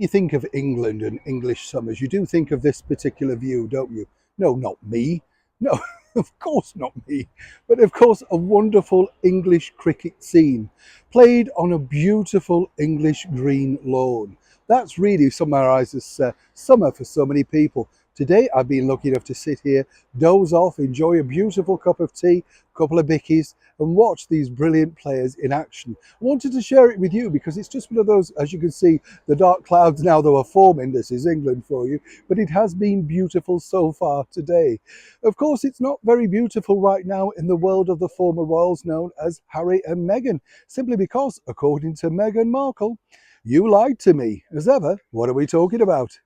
You think of England and English summers, you do think of this particular view, don't you? No, not me. No, of course not me. But of course, a wonderful English cricket scene played on a beautiful English green lawn. That's really summarises summer for so many people. Today, I've been lucky enough to sit here, doze off, enjoy a beautiful cup of tea, a couple of bickies, and watch these brilliant players in action. I wanted to share it with you because it's just one of those, as you can see, the dark clouds now that are forming. This is England for you, but it has been beautiful so far today. Of course, it's not very beautiful right now in the world of the former royals known as Harry and Meghan, simply because, according to Meghan Markle, you lied to me. As ever, what are we talking about?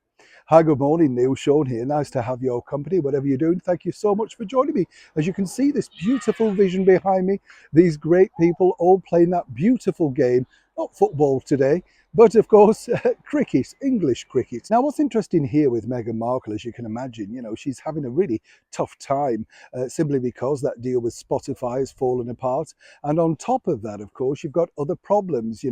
Hi, good morning, Neil. Sean here. Nice to have your company, whatever you're doing. Thank you so much for joining me. As you can see, this beautiful vision behind me, these great people all playing that beautiful game, not football today, but of course, cricket, English cricket. Now, what's interesting here with Meghan Markle, as you can imagine, she's having a really tough time simply because that deal with Spotify has fallen apart. And on top of that, of course, you've got other problems,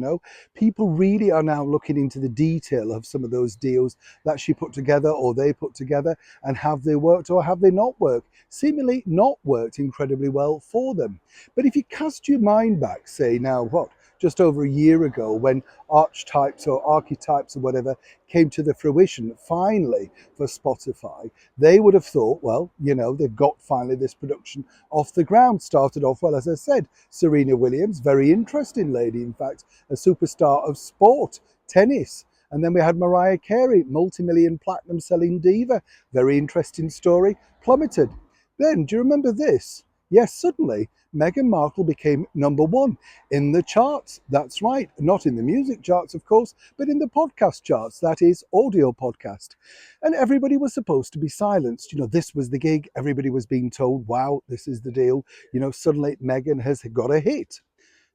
People really are now looking into the detail of some of those deals that she put together or they put together, and have they worked or have they not worked? Seemingly not worked incredibly well for them. But if you cast your mind back, say now just over a year ago, when archetypes or archetypes or whatever came to the fruition finally for Spotify, they would have thought, well, they've got finally this production off the ground. Started off well, as I said, Serena Williams, very interesting lady, in fact, a superstar of sport, tennis. And then we had Mariah Carey, multi-million platinum selling diva. Very interesting story, plummeted. Then, do you remember this? Yes, suddenly, Meghan Markle became number one in the charts. That's right. Not in the music charts, of course, but in the podcast charts, that is, audio podcast. And everybody was supposed to be silenced. This was the gig. Everybody was being told, wow, this is the deal. Suddenly Meghan has got a hit.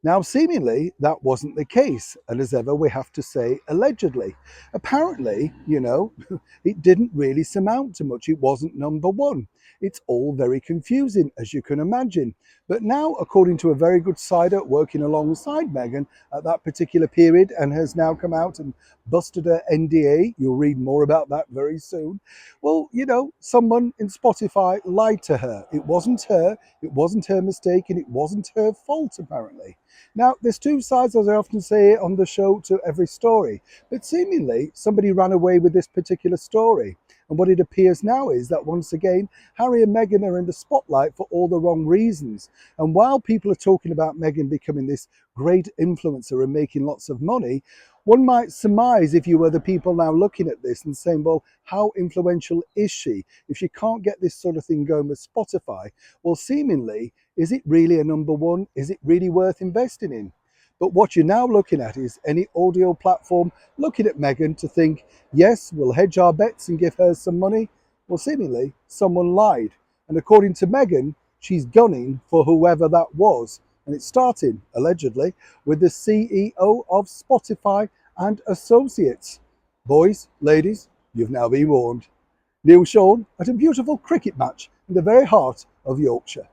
Now, seemingly, that wasn't the case. And as ever, we have to say allegedly. Apparently, it didn't really surmount to much. It wasn't number one. It's all very confusing, as you can imagine. But now, according to a very good cider working alongside Meghan at that particular period, and has now come out and busted her NDA, you'll read more about that very soon. Well, someone in Spotify lied to her. It wasn't her mistake, and it wasn't her fault, apparently. Now, there's two sides, as I often say on the show, to every story. But seemingly, somebody ran away with this particular story. And what it appears now is that, once again, Harry and Meghan are in the spotlight for all the wrong reasons. And while people are talking about Meghan becoming this great influencer and making lots of money, one might surmise, if you were the people now looking at this and saying, well, how influential is she? If she can't get this sort of thing going with Spotify, well, seemingly, is it really a number one? Is it really worth investing in? But what you're now looking at is any audio platform looking at Meghan to think, yes, we'll hedge our bets and give her some money. Well, seemingly, someone lied. And according to Meghan, she's gunning for whoever that was. And it's starting, allegedly, with the CEO of Spotify and Associates. Boys, ladies, you've now been warned. Neil Sean at a beautiful cricket match in the very heart of Yorkshire.